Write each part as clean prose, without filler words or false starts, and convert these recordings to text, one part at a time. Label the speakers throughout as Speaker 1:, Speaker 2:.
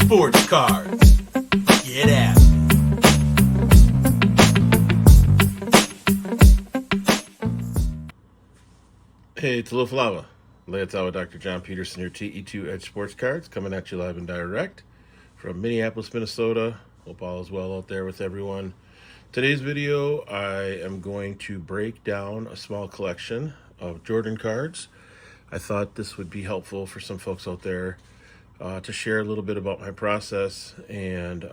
Speaker 1: Sports Cards. Get at it.
Speaker 2: Hey, it's Lava. Lay it out with Dr. John Peterson, your TE2 Edge Sports Cards, coming at you live and direct from Minneapolis, Minnesota. Hope all is well out there with everyone. Today's video, I am going to break down a small collection of Jordan cards. I thought this would be helpful for some folks out there to share a little bit about my process and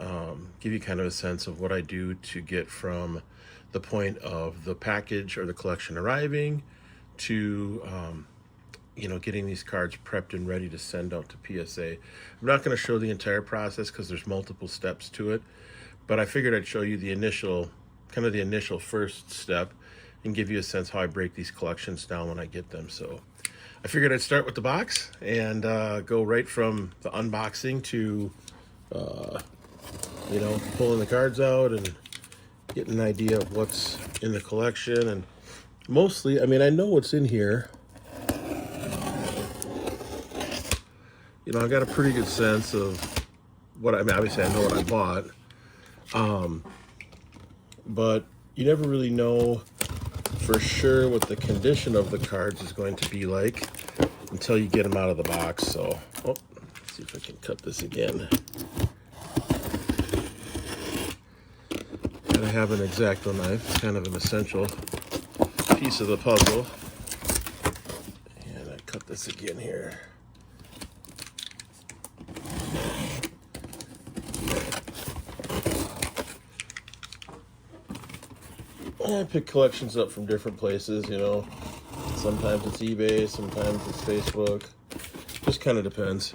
Speaker 2: give you kind of a sense of what I do to get from the point of the package or the collection arriving to getting these cards prepped and ready to send out to PSA. I'm not going to show the entire process because there's multiple steps to it, but I figured I'd show you the initial first step and give you a sense how I break these collections down when I get them. So I figured I'd start with the box and go right from the unboxing to pulling the cards out and getting an idea of what's in the collection. And mostly, I know what's in here. I got a pretty good sense of what obviously I know what I bought, but you never really know for sure what the condition of the cards is going to be like until you get them out of the box. So, let's see if I can cut this again. Gotta have an X-Acto knife. It's kind of an essential piece of the puzzle. And I cut this again here. I pick collections up from different places, Sometimes it's eBay, sometimes it's Facebook. Just kind of depends.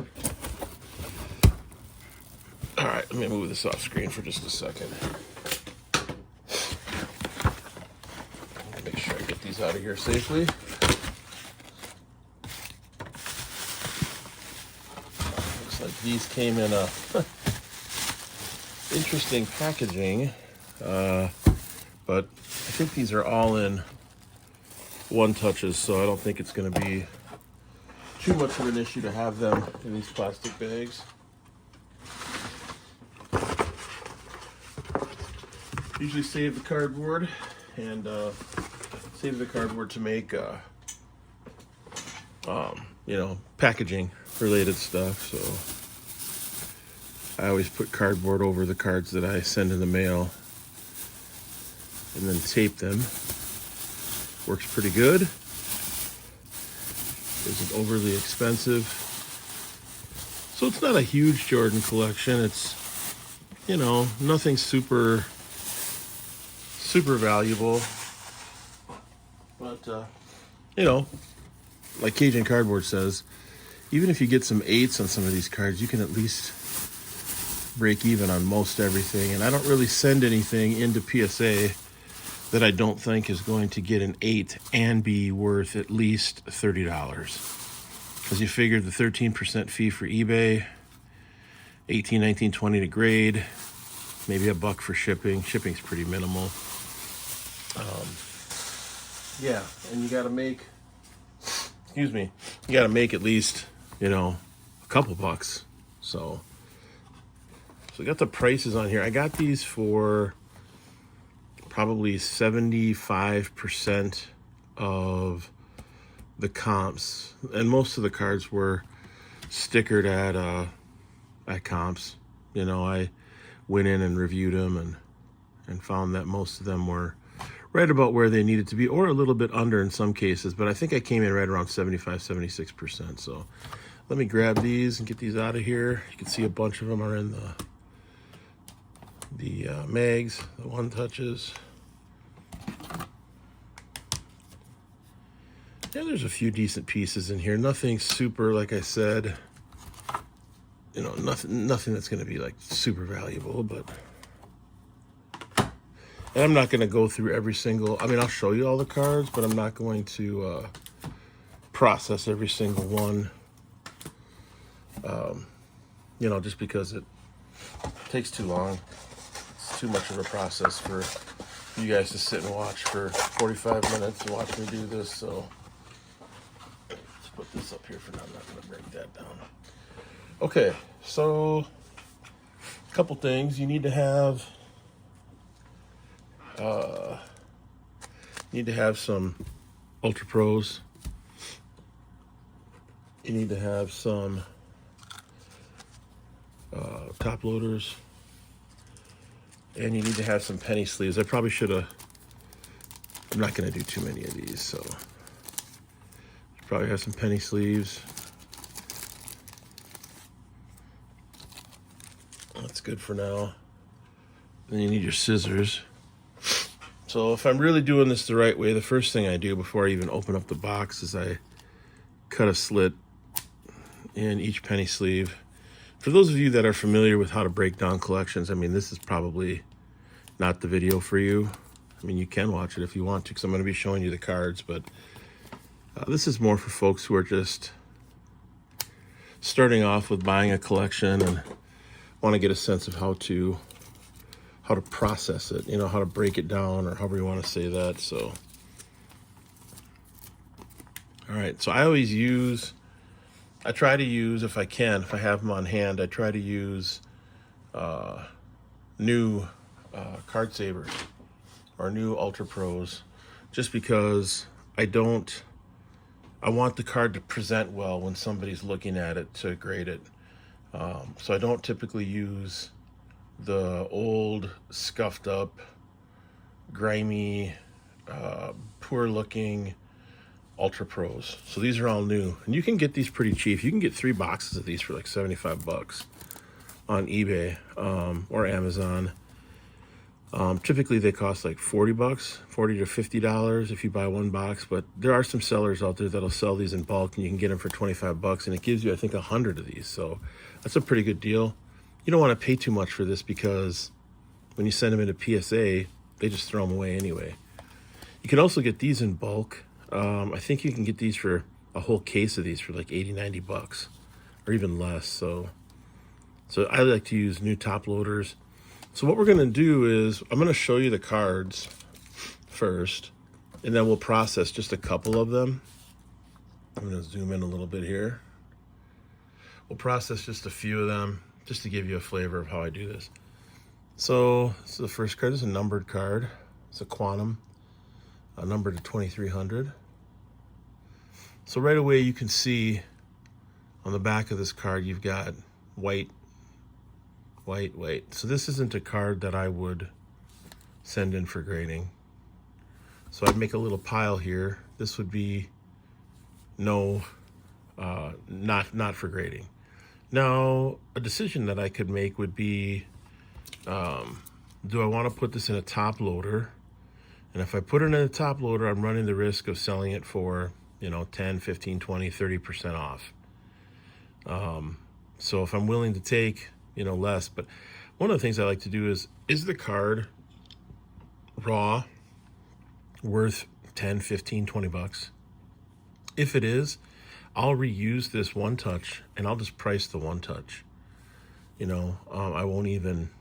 Speaker 2: All right, let me move this off screen for just a second. Make sure I get these out of here safely. Looks like these came in a interesting packaging, but I think these are all in one touches, so I don't think it's going to be too much of an issue to have them in these plastic bags. Usually save the cardboard and save the cardboard to make packaging related stuff. So I always put cardboard over the cards that I send in the mail and then tape them. Works pretty good. Isn't overly expensive. So it's not a huge Jordan collection. It's, nothing super valuable. But, like Cajun Cardboard says, even if you get some 8s on some of these cards, you can at least break even on most everything. And I don't really send anything into PSA that I don't think is going to get an 8 and be worth at least $30. Because you figure the 13% fee for eBay, 18, 19, 20 to grade, maybe $1 for shipping. Shipping's pretty minimal. And you gotta make at least, a couple bucks. So I got the prices on here. I got these for probably 75% of the comps, and most of the cards were stickered at comps. I went in and reviewed them and found that most of them were right about where they needed to be, or a little bit under in some cases, but I think I came in right around 75-76%. So let me grab these and get these out of here. You can see a bunch of them are in the mags, the one touches. Yeah, there's a few decent pieces in here. Nothing super, like I said, nothing that's going to be like super valuable, but. And I'm not going to go through every single, I'll show you all the cards, but I'm not going to process every single one, just because it takes too long. It's too much of a process for you guys to sit and watch for 45 minutes and watch me do this. So let's put this up here for now. I'm not going to break that down. Okay, so couple things. You need to have some Ultra Pros. You need to have some top loaders, and you need to have some penny sleeves. I probably should have. I'm not going to do too many of these, so probably have some penny sleeves. That's good for now. Then you need your scissors. So if I'm really doing this the right way, the first thing I do before I even open up the box is I cut a slit in each penny sleeve. For those of you that are familiar with how to break down collections, I mean, this is probably not the video for you. I mean, you can watch it if you want to, because I'm going to be showing you the cards, but this is more for folks who are just starting off with buying a collection and want to get a sense of how to process it, how to break it down, or however you want to say that. So, all right. So I try to use, if I can, if I have them on hand, I try to use new card savers or new Ultra Pros, just because I want the card to present well when somebody's looking at it to grade it. So I don't typically use the old, scuffed up, grimy, poor looking Ultra Pros. So these are all new, and you can get these pretty cheap. You can get 3 boxes of these for like $75 on eBay or Amazon. Typically they cost like $40, $40 to $50 if you buy 1 box, but there are some sellers out there that'll sell these in bulk, and you can get them for $25, and it gives you, I think, 100 of these. So that's a pretty good deal. You don't want to pay too much for this, because when you send them into PSA, they just throw them away anyway. You can also get these in bulk. I think you can get these for a whole case of these for like $80-$90 or even less. So I like to use new top loaders. So what we're going to do is I'm going to show you the cards first, and then we'll process just a couple of them. I'm going to zoom in a little bit here. We'll process just a few of them, just to give you a flavor of how I do this. So the first card is a numbered card. It's a Quantum, numbered to 2300. So right away you can see on the back of this card you've got white. So this isn't a card that I would send in for grading. So I'd make a little pile here. This would be not for grading. Now, a decision that I could make would be, do I want to put this in a top loader? And if I put it in a top loader, I'm running the risk of selling it for, 10, 15, 20, 30% off. So if I'm willing to take, less, but one of the things I like to do is the card raw worth 10, 15, 20 bucks? If it is, I'll reuse this One Touch, and I'll just price the One Touch. I won't even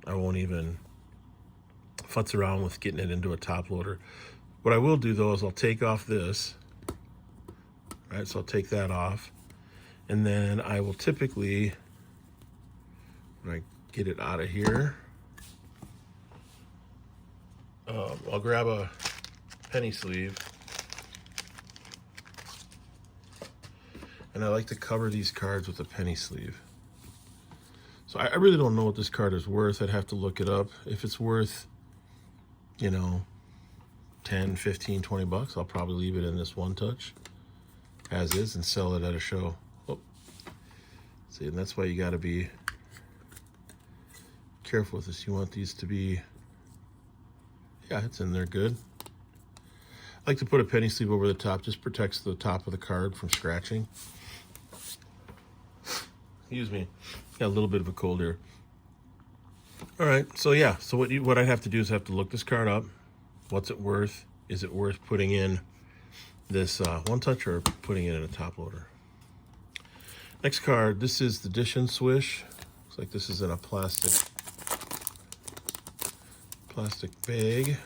Speaker 2: futz around with getting it into a top loader. What I will do though is I'll take off this. Right, so I'll take that off, and then I will typically, when I get it out of here, I'll grab a penny sleeve, and I like to cover these cards with a penny sleeve. So I really don't know what this card is worth. I'd have to look it up. If it's worth, 10, 15, 20 bucks, I'll probably leave it in this One Touch as is and sell it at a show. Oh. See, and that's why you got to be careful with this. You want these to be, yeah, it's in there good. I like to put a penny sleeve over the top, just protects the top of the card from scratching. Excuse me, got a little bit of a cold here. All right, so yeah, so what I have to do is I have to look this card up. What's it worth? Is it worth putting in this One Touch or putting it in a top loader? Next card, this is the Dish and Swish. Looks like this is in a plastic bag.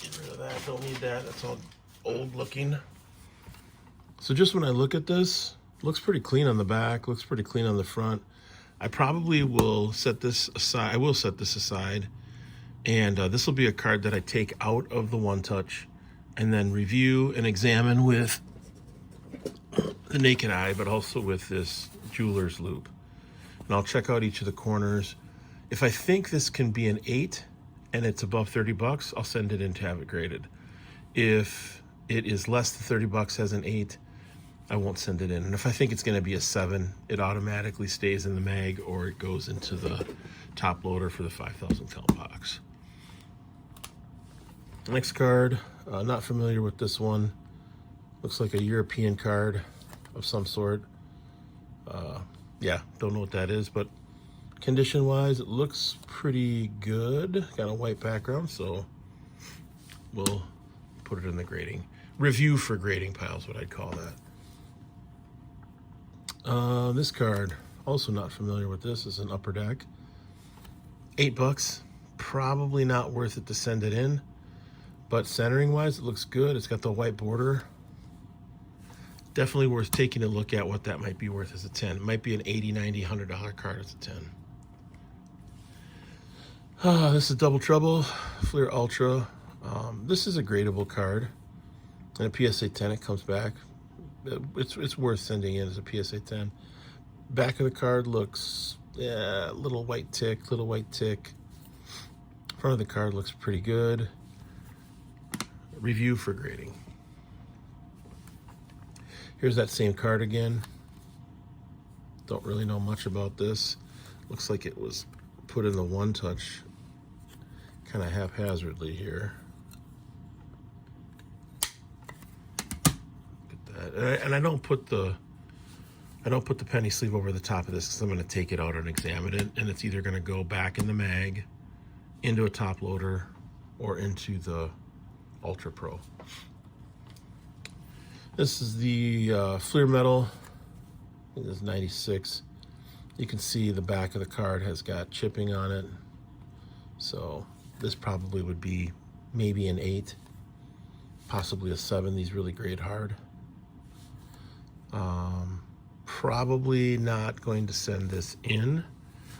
Speaker 2: Get rid of that, don't need that, that's all old looking. So just when I look at this, Looks pretty clean on the back, looks pretty clean on the front. I probably will set this aside. I will set this aside, and this will be a card that I take out of the One Touch and then review and examine with the naked eye, but also with this jeweler's loupe. And I'll check out each of the corners. If I think this can be an 8 and it's above 30 bucks, I'll send it in to have it graded. If it is less than 30 bucks as an 8, I won't send it in. And if I think it's going to be a 7, it automatically stays in the mag or it goes into the top loader for the 5,000 count box. Next card, not familiar with this one. Looks like a European card of some sort. Yeah, don't know what that is, but condition-wise, it looks pretty good. Got a white background, so we'll put it in the grading. Review for grading pile is what I'd call that. This card, also not familiar with this, is an Upper Deck. $8, probably not worth it to send it in, but centering-wise, it looks good. It's got the white border. Definitely worth taking a look at what that might be worth as a 10. It might be an $80, $90, $100 card as a 10. This is Double Trouble, Fleer Ultra. This is a gradable card. And a PSA 10, it comes back. It's worth sending in as a PSA 10. Back of the card looks, yeah, little white tick. Front of the card looks pretty good. Review for grading. Here's that same card again. Don't really know much about this. Looks like it was put in the One Touch kind of haphazardly here. Look at that. And I don't put the penny sleeve over the top of this because I'm going to take it out and examine it, and it's either going to go back in the mag, into a top loader, or into the Ultra Pro. This is the Fleer Metal. I think this is 96. You can see the back of the card has got chipping on it. So this probably would be maybe an 8, possibly a 7. These really grade hard. Probably not going to send this in.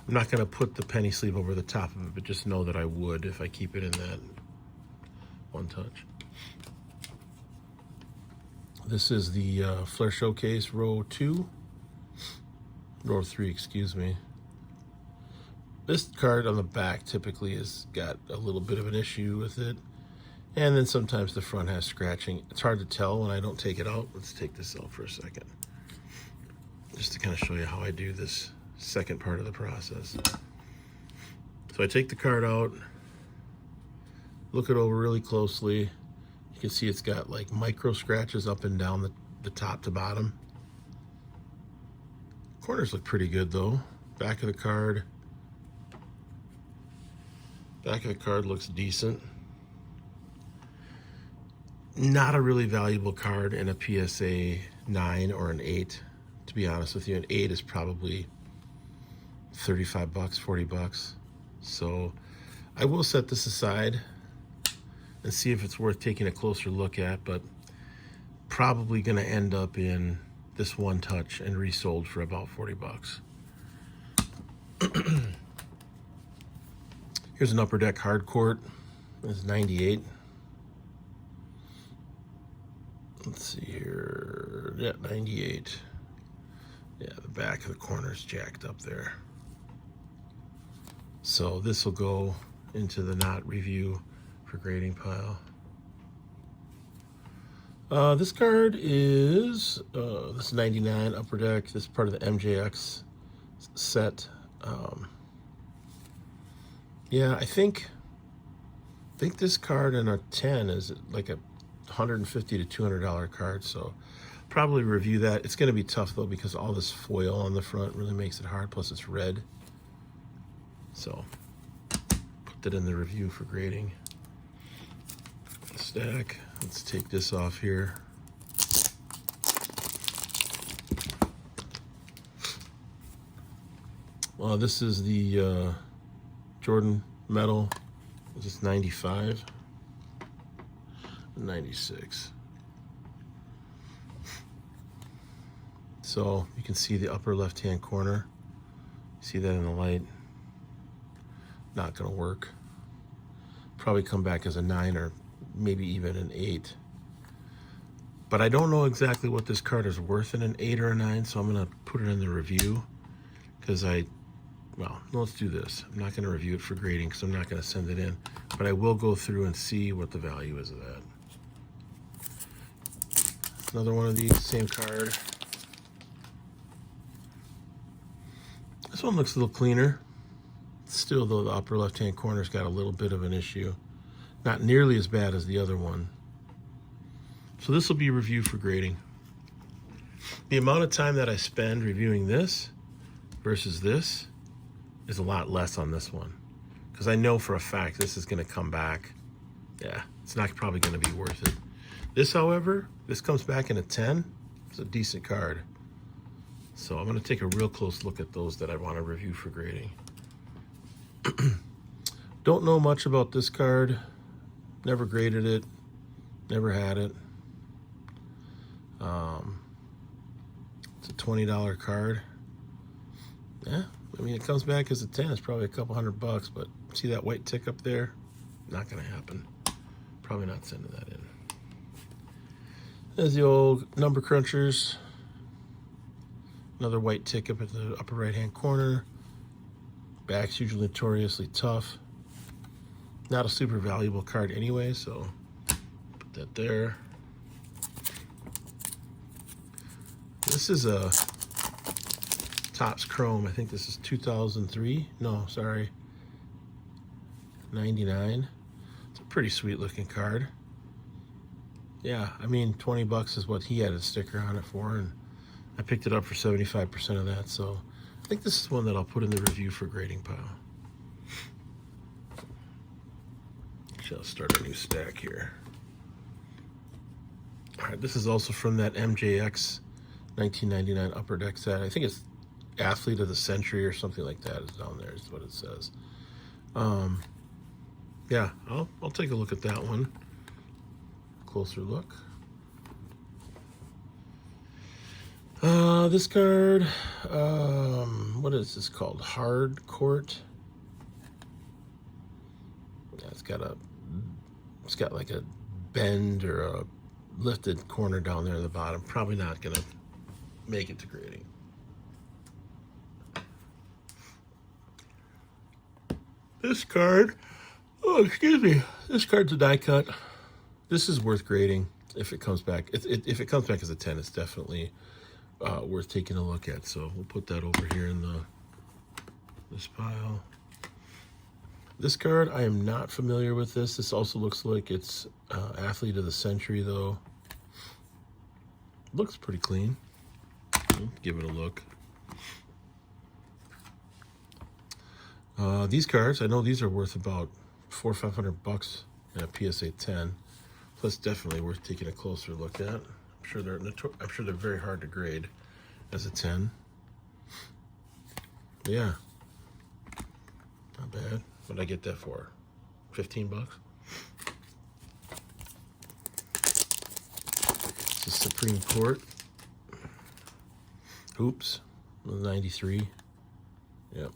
Speaker 2: I'm not going to put the penny sleeve over the top of it, but just know that I would if I keep it in that One Touch. This is the Flair Showcase row 3, excuse me. This card on the back typically has got a little bit of an issue with it, and then sometimes the front has scratching. It's hard to tell when I don't take it out. Let's take this out for a second, just to kind of show you how I do this second part of the process. So I take the card out, look it over really closely. You can see it's got like micro scratches up and down the top to bottom. Corners look pretty good though. Back of the card looks decent. Not a really valuable card in a PSA 9 or an 8, to be honest with you. An 8 is probably 35 bucks, 40 bucks. So I will set this aside and see if it's worth taking a closer look at, but probably going to end up in this One Touch and resold for about 40 bucks. Here's an Upper Deck hard court. This is 98. Let's see here. Yeah, 98. Yeah, the back of the corner is jacked up there. So this will go into the not review for grading pile. This card is this is 99 Upper Deck. This is part of the MJX set. Yeah, I think this card in a 10 is like a $150 to $200 card. So probably review that. It's going to be tough though because all this foil on the front really makes it hard. Plus it's red. So put that in the review for grading. Stack. Let's take this off here. Well, this is the Jordan Metal. This is 95, 96. So you can see the upper left-hand corner. See that in the light? Not going to work. Probably come back as a 9 or maybe even an 8. But I don't know exactly what this card is worth in an 8 or a 9, so I'm going to put it in the review because well, let's do this. I'm not going to review it for grading because I'm not going to send it in, but I will go through and see what the value is of that. Another one of these, same card. This one looks a little cleaner. Still, though, the upper left-hand corner's got a little bit of an issue. Not nearly as bad as the other one. So this will be review for grading. The amount of time that I spend reviewing this versus this is a lot less on this one. Because I know for a fact this is going to come back. Yeah, it's not probably going to be worth it. This, however, this comes back in a 10. It's a decent card. So I'm going to take a real close look at those that I want to review for grading. Don't know much about this card. Never graded it. Never had it. It's a $20 card. Yeah, I mean, it comes back as a 10. It's probably a couple $100, but see that white tick up there? Not going to happen. Probably not sending that in. There's the old number crunchers. Another white tick up at the upper right-hand corner. Back's usually notoriously tough. Not a super valuable card anyway, so put that there. This is a Topps Chrome. I think this is 2003. No, sorry. 99. It's a pretty sweet looking card. Yeah, I mean, 20 bucks is what he had a sticker on it for, and I picked it up for 75% of that, so I think this is one that I'll put in the review for grading pile. Actually, I'll start a new stack here. All right, this is also from that MJX 1999 Upper Deck set. I think it's Athlete of the Century or something like that is down there, is what it says. Yeah, I'll take a look at that one. Closer look. This card, what is this called? Hard Court. Yeah, it's got like a bend or a lifted corner down there at the bottom. Probably not gonna make it to grading. This card, oh, excuse me, this card's a die cut. This is worth grading if it comes back. If it comes back as a 10, it's definitely worth taking a look at. So we'll put that over here in this pile. This card, I am not familiar with this. This also looks like it's Athlete of the Century, though. Looks pretty clean. Give it a look. These cards, I know these are worth about $400 or $500 in a PSA 10. Plus, definitely worth taking a closer look at. I'm sure they're very hard to grade as a 10. But yeah, not bad. What did I get that for? 15 bucks. This is Supreme Court. Oops, 93. Yep.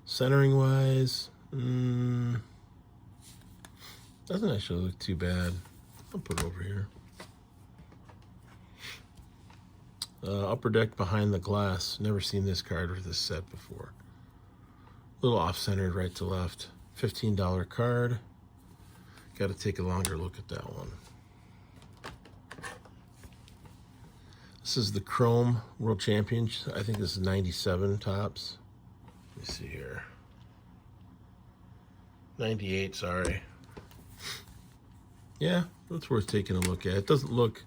Speaker 2: Centering wise, doesn't actually look too bad. I'll put it over here. Upper Deck Behind the Glass. Never seen this card or this set before. A little off-centered right to left. $15 card. Got to take a longer look at that one. This is the Chrome World Champions. I think this is 97 Topps. Let me see here. 98, sorry. Yeah, that's worth taking a look at. It doesn't look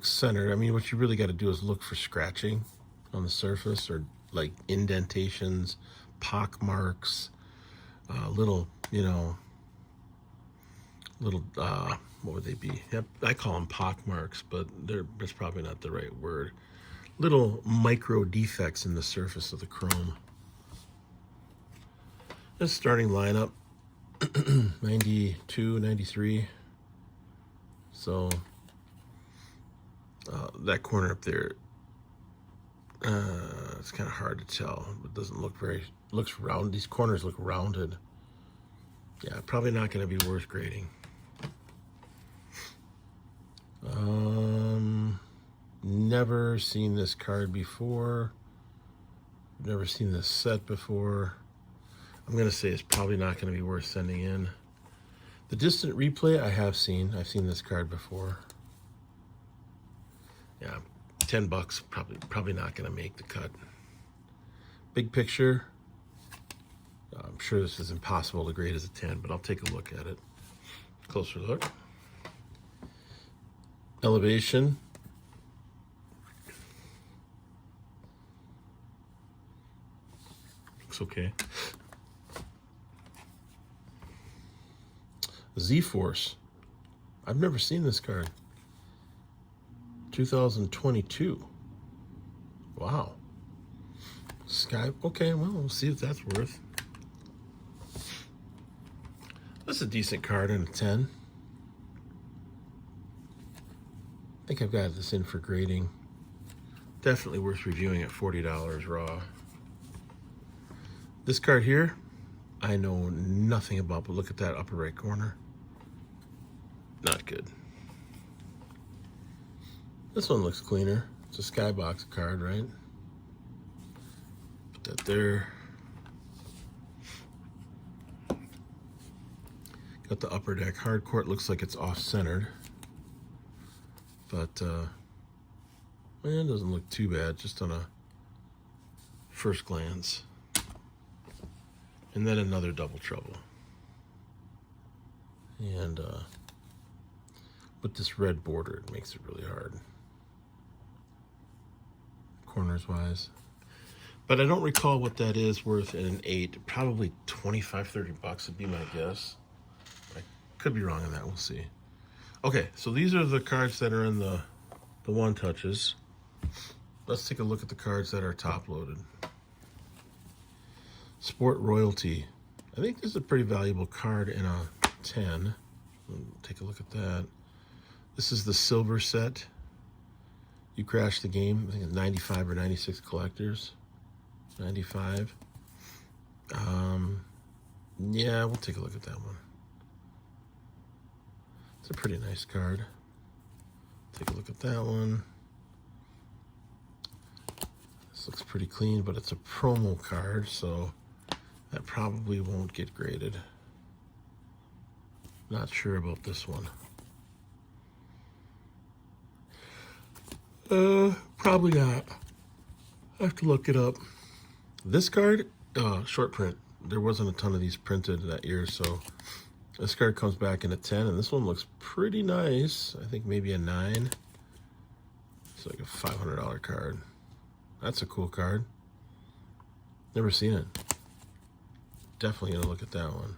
Speaker 2: centered. I mean, what you really got to do is look for scratching on the surface or like indentations, pock marks, little, what would they be? Yep, I call them pock marks, but that's probably not the right word. Little micro defects in the surface of the chrome. This starting lineup, 92, 93. So That corner up there, it's kind of hard to tell. It doesn't look looks round. These corners look rounded. Yeah, probably not going to be worth grading. Never seen this card before. Never seen this set before. I'm going to say it's probably not going to be worth sending in. The distant replay I have seen. I've seen this card before. Yeah, $10. Probably not going to make the cut. Big picture. I'm sure this is impossible to grade as a 10, but I'll take a look at it. Closer look. Elevation. Looks okay. Z-Force. I've never seen this card. 2022. Wow. Sky. Okay, well, we'll see if that's worth. That's a decent card in a 10. I think I've got this in for grading. Definitely worth reviewing at $40 raw. This card here, I know nothing about, but look at that upper right corner. Not good. This one looks cleaner. It's a skybox card, right? Put that there. Got the upper deck. Hardcourt looks like it's off-centered. But, it doesn't look too bad, just on a first glance. And then another double trouble. And with this red border, it makes it really hard. Corners wise. But I don't recall what that is worth in an 8. Probably $25-30 would be my guess. I could be wrong on that. We'll see. Okay, so these are the cards that are in the one touches. Let's take a look at the cards that are top loaded. Sport Royalty. I think this is a pretty valuable card in a 10. Take a look at that. This is the silver set. You crashed the game. I think it's 95 or 96 collectors. 95. Yeah, we'll take a look at that one. It's a pretty nice card. Take a look at that one. This looks pretty clean, but it's a promo card, so that probably won't get graded. Not sure about this one. Probably not. I have to look it up. This card, short print. There wasn't a ton of these printed that year, so this card comes back in a 10, and this one looks pretty nice. I think maybe a 9. It's like a $500 card. That's a cool card. Never seen it. Definitely gonna look at that one.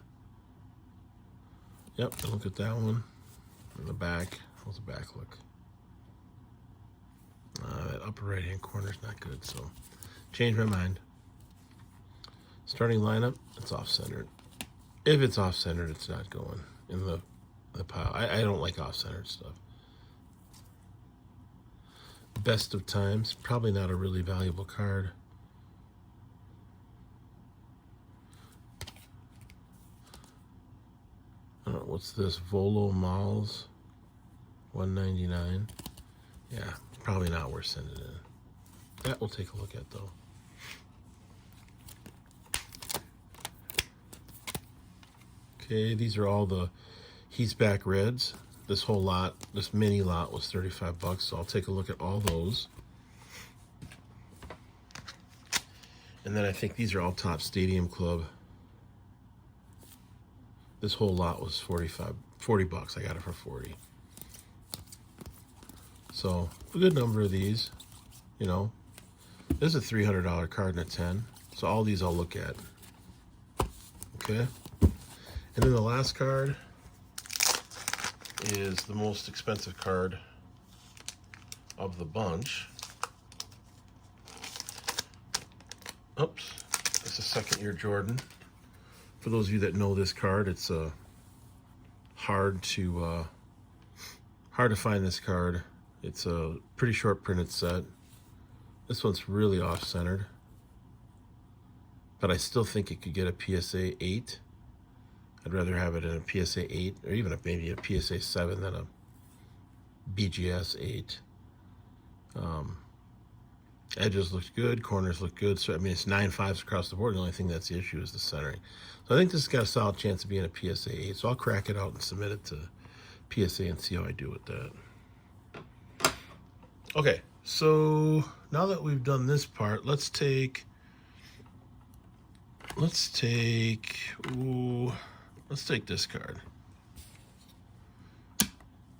Speaker 2: Yep, I'll look at that one. In the back, how's the back look? That upper right hand corner is not good, so change my mind. Starting lineup, it's off-centered. If it's off-centered, it's not going in the pile. I don't like off-centered stuff. Best of times, probably not a really valuable card. What's this? Volo Malls, $199. Yeah, probably not worth sending in. That we'll take a look at though. Okay, these are all the He's Back Reds. This whole lot, this mini lot was $35, so I'll take a look at all those. And then I think these are all Top Stadium Club. This whole lot was $40. I got it for 40. So a good number of these, you know. This is a $300 card in a 10. So all these I'll look at. Okay. And then the last card is the most expensive card of the bunch. Oops. It's a second year Jordan. For those of you that know this card, it's hard to find this card It's a pretty short printed set. This one's really off-centered, but I still think it could get a PSA 8. I'd rather have it in a PSA 8 or even maybe a PSA 7 than a BGS 8. Edges look good, corners look good. So I mean, it's 9.5s across the board. The only thing that's the issue is the centering. So I think this has got a solid chance of being a PSA 8. So I'll crack it out and submit it to PSA and see how I do with that. Okay, so now that we've done this part, let's take this card.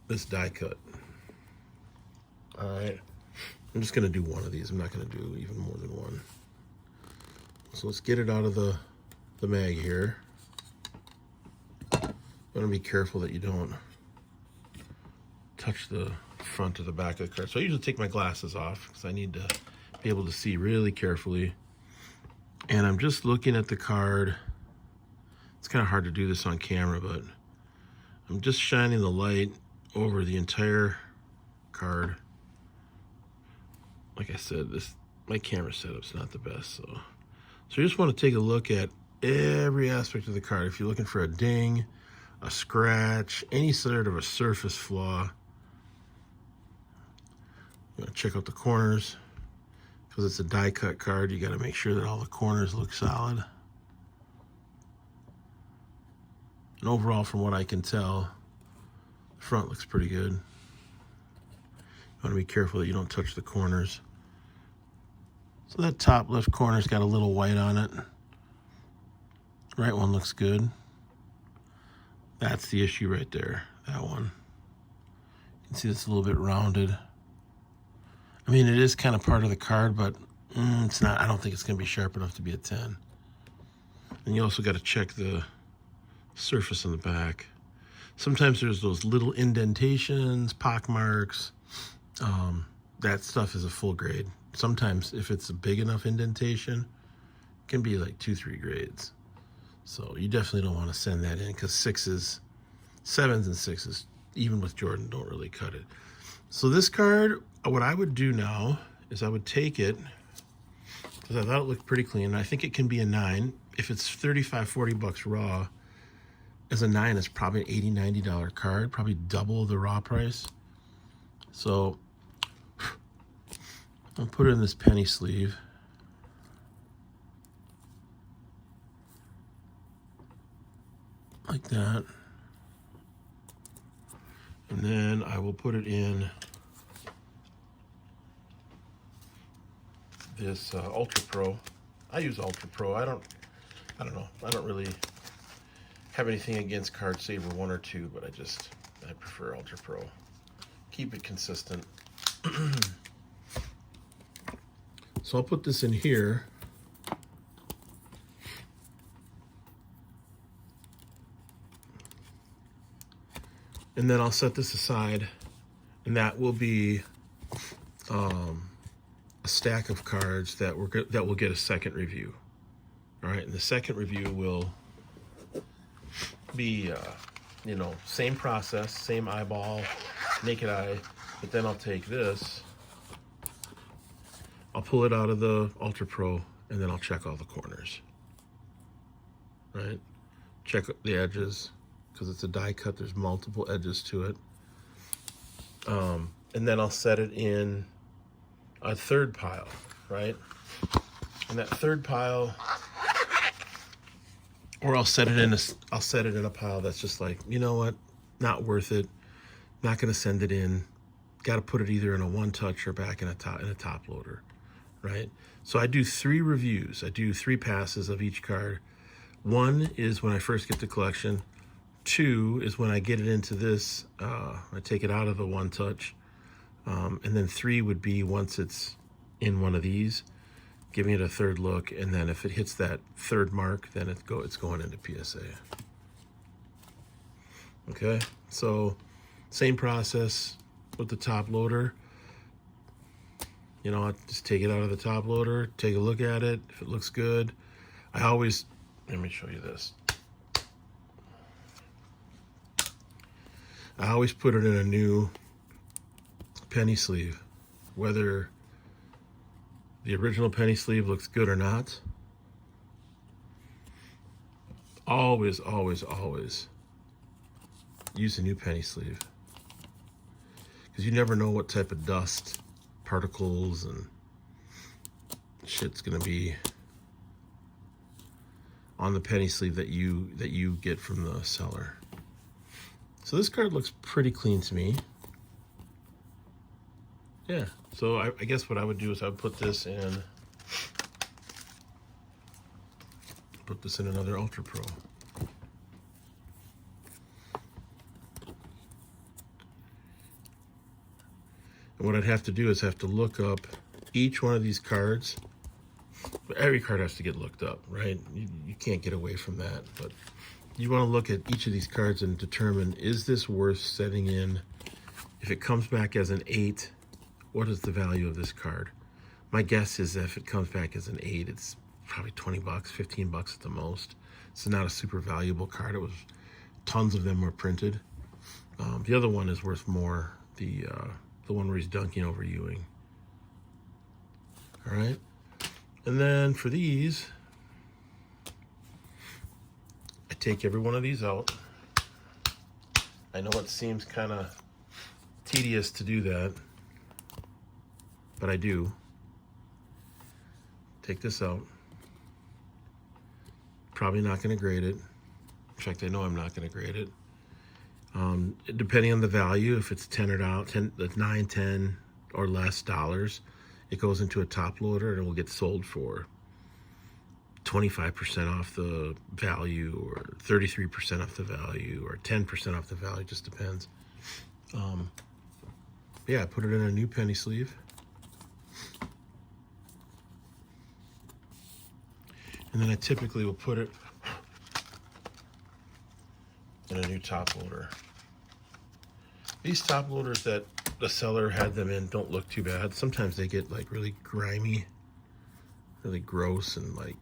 Speaker 2: This die cut. All right. I'm just going to do one of these. I'm not going to do even more than one. So let's get it out of the mag here. You want to be careful that you don't touch the front or the back of the card. So I usually take my glasses off because I need to be able to see really carefully. And I'm just looking at the card. It's kind of hard to do this on camera, but I'm just shining the light over the entire card. Like I said, my camera setup's not the best, so you just want to take a look at every aspect of the card. If you're looking for a ding, a scratch, any sort of a surface flaw, you want to check out the corners. Because it's a die cut card, you got to make sure that all the corners look solid. And overall, from what I can tell, the front looks pretty good. You want to be careful that you don't touch the corners. So that top left corner's got a little white on it. Right one looks good. That's the issue right there, that one. You can see it's a little bit rounded. I mean, it is kind of part of the card, but it's not. I don't think it's going to be sharp enough to be a 10. And you also got to check the surface on the back. Sometimes there's those little indentations, pock marks. That stuff is a full grade. Sometimes if it's a big enough indentation, it can be like 2-3 grades. So you definitely don't want to send that in because 7s and 6s, even with Jordan, don't really cut it. So this card, what I would do now is I would take it, because I thought it looked pretty clean. I think it can be a 9. If it's $35-40 raw, as a 9, it's probably an $80-90 card, probably double the raw price. So I'll put it in this penny sleeve. Like that. And then I will put it in this Ultra Pro. I use Ultra Pro. I don't know. I don't really have anything against Card Saver 1 or 2, but I prefer Ultra Pro. Keep it consistent. So I'll put this in here. And then I'll set this aside, and that will be a stack of cards that will get a second review. All right, and the second review will be, same process, same eyeball, naked eye, but then I'll take this, I'll pull it out of the Ultra Pro, and then I'll check all the corners. Right? Check the edges. Because it's a die cut, there's multiple edges to it. And then I'll set it in a third pile, right? And that third pile, or I'll set it in a pile that's just like, you know what, not worth it, not gonna send it in. Got to put it either in a one touch or back in a top loader, right? So I do 3 reviews. I do 3 passes of each card. 1 is when I first get the collection. 2 is when I get it into this, I take it out of the one touch. And then 3 would be once it's in one of these, giving it a third look. And then if it hits that third mark, then it's going into PSA. Okay, so same process with the top loader. I just take it out of the top loader, take a look at it. If it looks good, let me show you this. I always put it in a new penny sleeve, whether the original penny sleeve looks good or not. Always, always, always use a new penny sleeve, because you never know what type of dust, particles, and shit's gonna be on the penny sleeve that you get from the seller. So this card looks pretty clean to me. Yeah, so I guess what I would do is I would put this in another Ultra Pro. And what I'd have to do is have to look up each one of these cards. Every card has to get looked up, right? You can't get away from that. But you want to look at each of these cards and determine, is this worth setting in? If it comes back as an 8, what is the value of this card? My guess is that if it comes back as an 8, it's probably 20 bucks, 15 bucks at the most. It's not a super valuable card. It was, tons of them were printed. The other one is worth more. The one where he's dunking over Ewing. All right. And then for these, I take every one of these out. I know it seems kind of tedious to do that, but I do. Take this out. Probably not going to grade it. In fact, I know I'm not going to grade it. Depending on the value, if it's 9, 10 or less dollars, it goes into a top loader and it will get sold for 25% off the value, or 33% off the value, or 10% off the value. Just depends. Yeah, I put it in a new penny sleeve. And then I typically will put it in a new top loader. These top loaders that the seller had them in don't look too bad. Sometimes they get like really grimy, really gross, and like,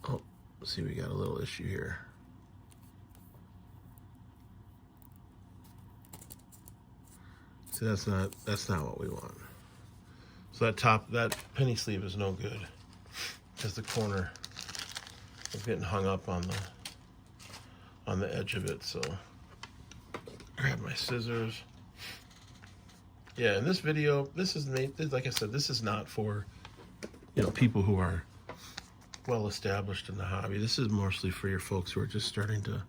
Speaker 2: oh, let's see, we got a little issue here. See, that's not what we want. So that penny sleeve is no good, because the corner is getting hung up on the edge of it. So grab my scissors. Yeah, in this video, this is made, like I said, this is not for, people who are well established in the hobby. This is mostly for your folks who are just starting to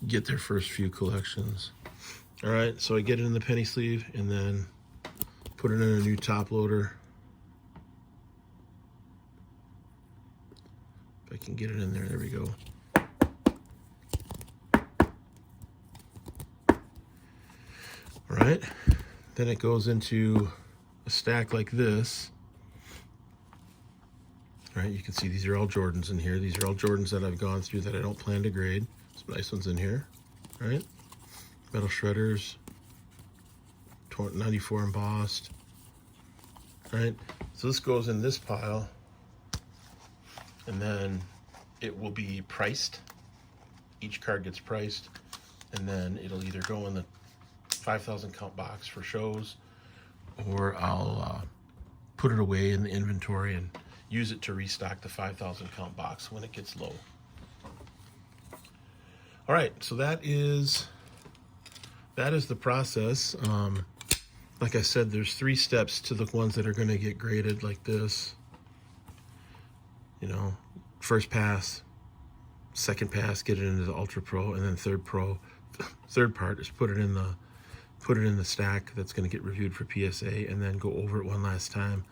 Speaker 2: get their first few collections. All right, so I get it in the penny sleeve and then put it in a new top loader. If I can get it in there, there we go. All right, then it goes into a stack like this. All right, you can see these are all Jordans in here. These are all Jordans that I've gone through that I don't plan to grade. Some nice ones in here, all right? Metal shredders, 94 embossed. All right, so this goes in this pile, and then it will be priced. Each card gets priced, and then it'll either go in the 5,000 count box for shows, or I'll put it away in the inventory and use it to restock the 5,000 count box when it gets low. All right, so that is the process. Like I said, there's 3 steps to the ones that are going to get graded like this. First pass, second pass, get it into the Ultra Pro, and then third part is put it in the stack that's going to get reviewed for PSA, and then go over it one last time.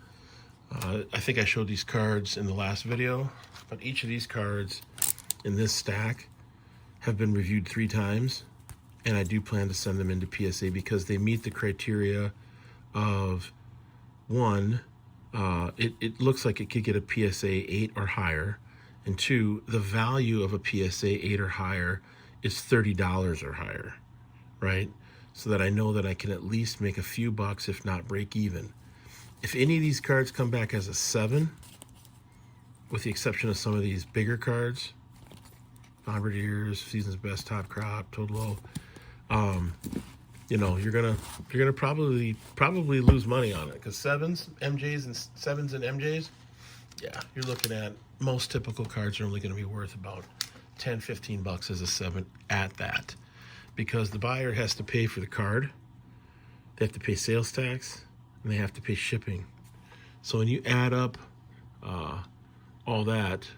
Speaker 2: I think I showed these cards in the last video, but each of these cards in this stack have been reviewed 3 times, and I do plan to send them into PSA because they meet the criteria of, 1, it looks like it could get a PSA 8 or higher, and 2, the value of a PSA 8 or higher is $30 or higher, right? So that I know that I can at least make a few bucks, if not break even. If any of these cards come back as a 7, with the exception of some of these bigger cards, Bombardiers, Season's Best, Top Crop, Total Low, You're gonna probably lose money on it, because sevens and MJs, yeah, you're looking at, most typical cards are only going to be worth about $10-15 as a 7 at that, because the buyer has to pay for the card, they have to pay sales tax, and they have to pay shipping. So when you add up all that,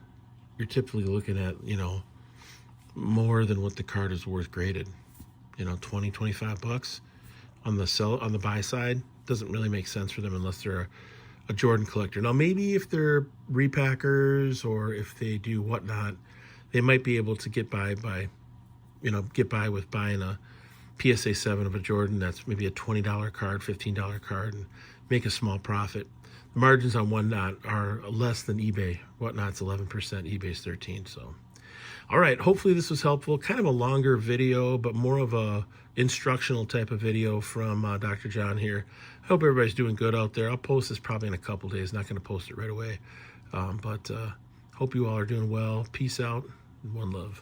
Speaker 2: you're typically looking at, more than what the card is worth graded. $20-25 on the buy side doesn't really make sense for them unless they're a Jordan collector. Now, maybe if they're repackers or if they do whatnot, they might be able to get by with buying a PSA 7 of a Jordan that's maybe a $20 card, $15 card, and make a small profit. The margins on whatnot are less than eBay. Whatnot's 11%, eBay's 13%. So, all right, hopefully this was helpful. Kind of a longer video, but more of a instructional type of video from Dr. John here. I hope everybody's doing good out there. I'll post this probably in a couple days. Not going to post it right away. But hope you all are doing well. Peace out and one love.